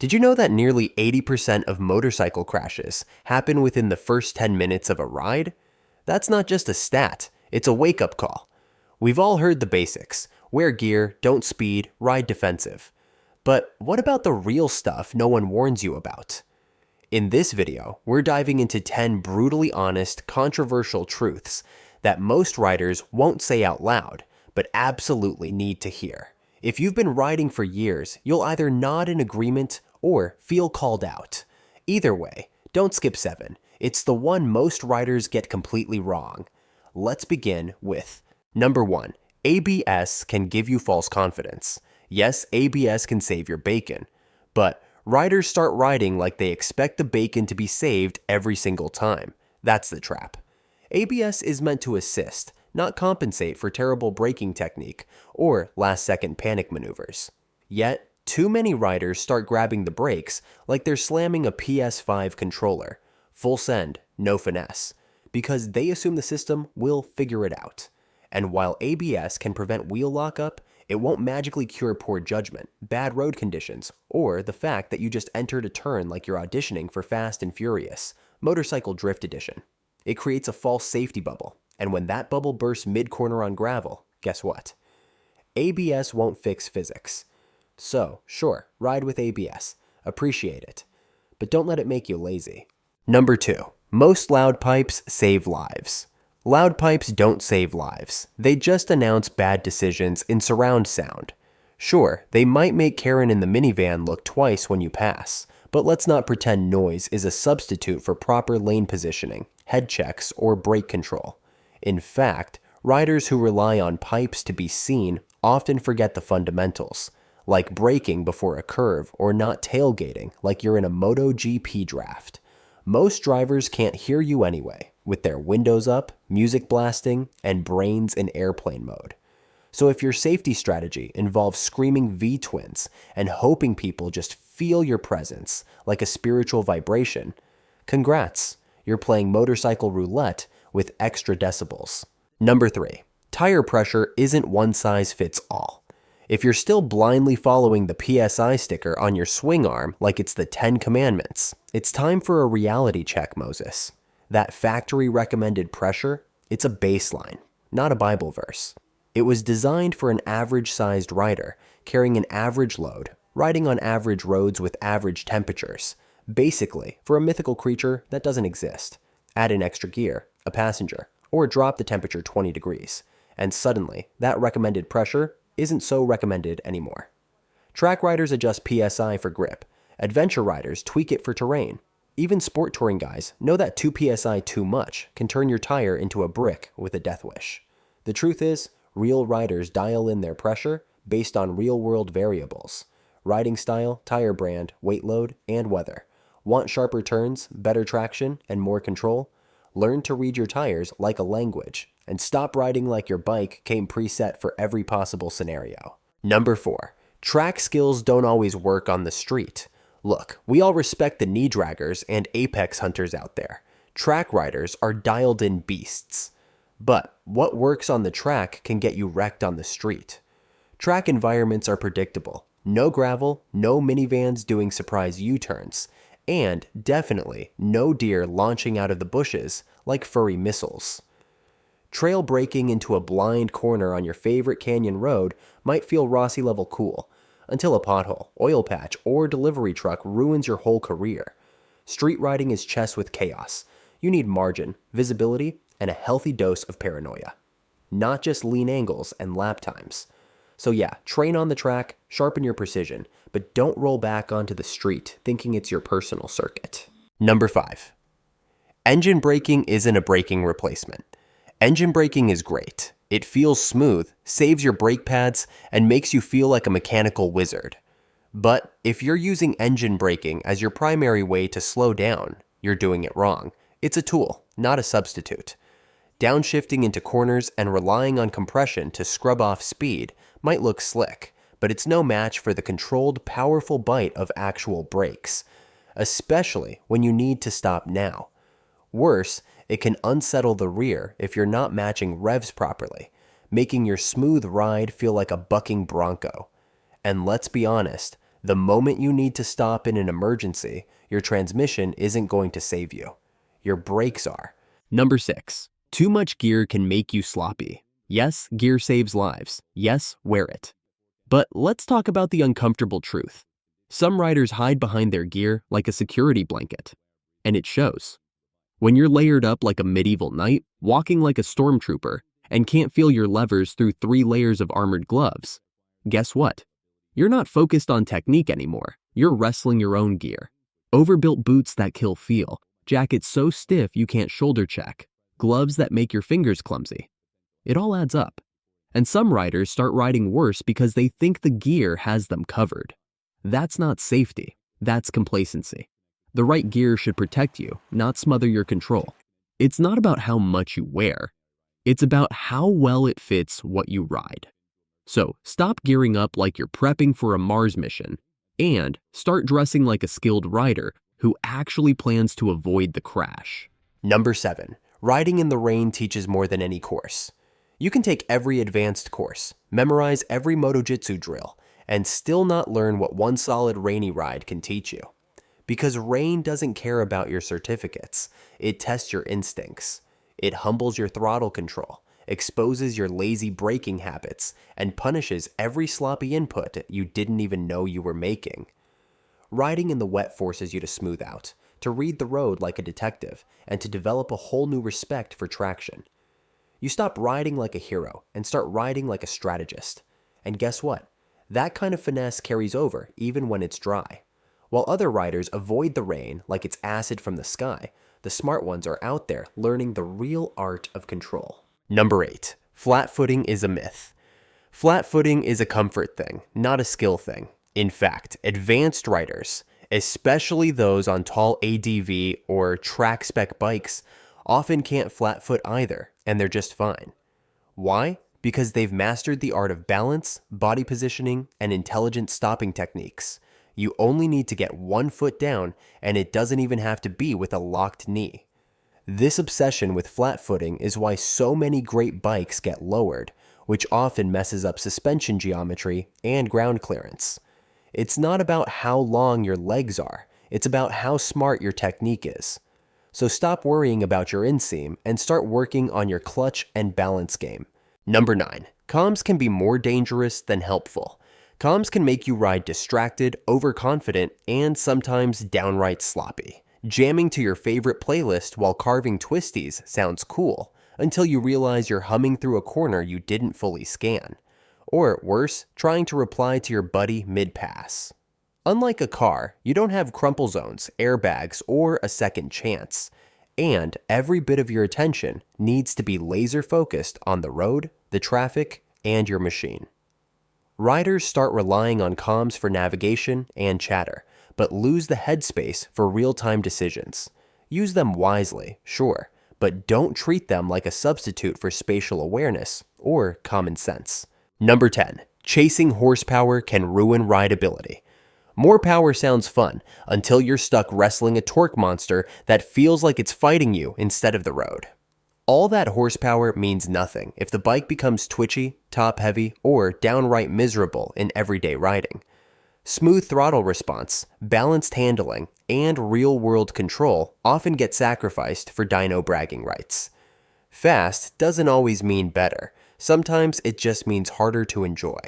Did you know that nearly 80% of motorcycle crashes happen within the first 10 minutes of a ride? That's not just a stat, it's a wake-up call. We've all heard the basics: wear gear, don't speed, ride defensive. But what about the real stuff no one warns you about? In this video, we're diving into 10 brutally honest, controversial truths that most riders won't say out loud, but absolutely need to hear. If you've been riding for years, you'll either nod in agreement or feel called out. Either way, don't skip 7. It's the one most riders get completely wrong. Let's begin with number 1. ABS can give you false confidence. Yes, ABS can save your bacon, but riders start riding like they expect the bacon to be saved every single time. That's the trap. ABS is meant to assist, not compensate for terrible braking technique or last-second panic maneuvers. Yet, too many riders start grabbing the brakes like they're slamming a PS5 controller. Full send, no finesse, because they assume the system will figure it out. And while ABS can prevent wheel lockup, it won't magically cure poor judgment, bad road conditions, or the fact that you just entered a turn like you're auditioning for Fast and Furious, Motorcycle Drift Edition. It creates a false safety bubble, and when that bubble bursts mid-corner on gravel, guess what? ABS won't fix physics. So, sure, ride with ABS. Appreciate it. But don't let it make you lazy. Number 2. Most loud pipes save lives. Loud pipes don't save lives. They just announce bad decisions in surround sound. Sure, they might make Karen in the minivan look twice when you pass, but let's not pretend noise is a substitute for proper lane positioning, head checks, or brake control. In fact, riders who rely on pipes to be seen often forget the fundamentals, like braking before a curve or not tailgating like you're in a MotoGP draft. Most drivers can't hear you anyway, with their windows up, music blasting, and brains in airplane mode. So if your safety strategy involves screaming V-twins and hoping people just feel your presence like a spiritual vibration, congrats, you're playing motorcycle roulette with extra decibels. Number 3. Tire pressure isn't one size fits all. If you're still blindly following the PSI sticker on your swing arm like it's the 10 Commandments, it's time for a reality check, Moses. That factory recommended pressure, it's a baseline, not a Bible verse. It was designed for an average-sized rider, carrying an average load, riding on average roads with average temperatures. Basically, for a mythical creature that doesn't exist. Add in extra gear, a passenger, or drop the temperature 20 degrees, and suddenly, that recommended pressure isn't so recommended anymore. Track riders adjust PSI for grip. Adventure riders tweak it for terrain. Even sport touring guys know that 2 PSI too much can turn your tire into a brick with a death wish. The truth is, real riders dial in their pressure based on real-world variables: riding style, tire brand, weight load, and weather. Want sharper turns, better traction, and more control? Learn to read your tires like a language, and stop riding like your bike came preset for every possible scenario. Number 4. Track skills don't always work on the street. Look, we all respect the knee draggers and apex hunters out there. Track riders are dialed-in beasts. But what works on the track can get you wrecked on the street. Track environments are predictable. No gravel, no minivans doing surprise U-turns, and definitely no deer launching out of the bushes like furry missiles. Trail braking into a blind corner on your favorite canyon road might feel Rossi level cool, until a pothole, oil patch, or delivery truck ruins your whole career. Street riding is chess with chaos. You need margin, visibility, and a healthy dose of paranoia. Not just lean angles and lap times. So yeah, train on the track, sharpen your precision, but don't roll back onto the street thinking it's your personal circuit. Number 5. Engine braking isn't a braking replacement. Engine braking is great. It feels smooth, saves your brake pads, and makes you feel like a mechanical wizard. But if you're using engine braking as your primary way to slow down, you're doing it wrong. It's a tool, not a substitute. Downshifting into corners and relying on compression to scrub off speed might look slick, but it's no match for the controlled, powerful bite of actual brakes, especially when you need to stop now. Worse, it can unsettle the rear if you're not matching revs properly, making your smooth ride feel like a bucking bronco. And let's be honest, The moment you need to stop in an emergency, your transmission isn't going to save you. Your brakes are. Number 6. Too much gear can make you sloppy. Yes, gear saves lives. Yes, wear it. But let's talk about the uncomfortable truth. Some riders hide behind their gear like a security blanket. And it shows. When you're layered up like a medieval knight, walking like a stormtrooper, and can't feel your levers through 3 layers of armored gloves, guess what? You're not focused on technique anymore. You're wrestling your own gear. Overbuilt boots that kill feel, jackets so stiff you can't shoulder check, gloves that make your fingers clumsy. It all adds up. And some riders start riding worse because they think the gear has them covered. That's not safety. That's complacency. The right gear should protect you, not smother your control. It's not about how much you wear. It's about how well it fits what you ride. So stop gearing up like you're prepping for a Mars mission and start dressing like a skilled rider who actually plans to avoid the crash. Number 7. Riding in the rain teaches more than any course. You can take every advanced course, memorize every motojitsu drill, and still not learn what one solid rainy ride can teach you. Because rain doesn't care about your certificates. It tests your instincts. It humbles your throttle control, exposes your lazy braking habits, and punishes every sloppy input you didn't even know you were making. Riding in the wet forces you to smooth out, to read the road like a detective, and to develop a whole new respect for traction. You stop riding like a hero and start riding like a strategist. And guess what? That kind of finesse carries over even when it's dry. While other riders avoid the rain like it's acid from the sky, the smart ones are out there learning the real art of control. Number 8. Flat footing is a myth. Flat footing is a comfort thing, not a skill thing. In fact, advanced riders, especially those on tall ADV or track spec bikes, often can't flat foot either, and they're just fine. Why? Because they've mastered the art of balance, body positioning, and intelligent stopping techniques. You only need to get one foot down, and it doesn't even have to be with a locked knee. This obsession with flat footing is why so many great bikes get lowered, which often messes up suspension geometry and ground clearance. It's not about how long your legs are, it's about how smart your technique is. So stop worrying about your inseam and start working on your clutch and balance game. Number 9. Comms can be more dangerous than helpful. Comms can make you ride distracted, overconfident, and sometimes downright sloppy. Jamming to your favorite playlist while carving twisties sounds cool, until you realize you're humming through a corner you didn't fully scan. Or worse, trying to reply to your buddy mid-pass. Unlike a car, you don't have crumple zones, airbags, or a second chance. And every bit of your attention needs to be laser focused on the road, the traffic, and your machine. Riders start relying on comms for navigation and chatter, but lose the headspace for real-time decisions. Use them wisely, sure, but don't treat them like a substitute for spatial awareness or common sense. Number 10. Chasing horsepower can ruin rideability. More power sounds fun until you're stuck wrestling a torque monster that feels like it's fighting you instead of the road. All that horsepower means nothing if the bike becomes twitchy, top-heavy, or downright miserable in everyday riding. Smooth throttle response, balanced handling, and real-world control often get sacrificed for dyno bragging rights. Fast doesn't always mean better. Sometimes it just means harder to enjoy.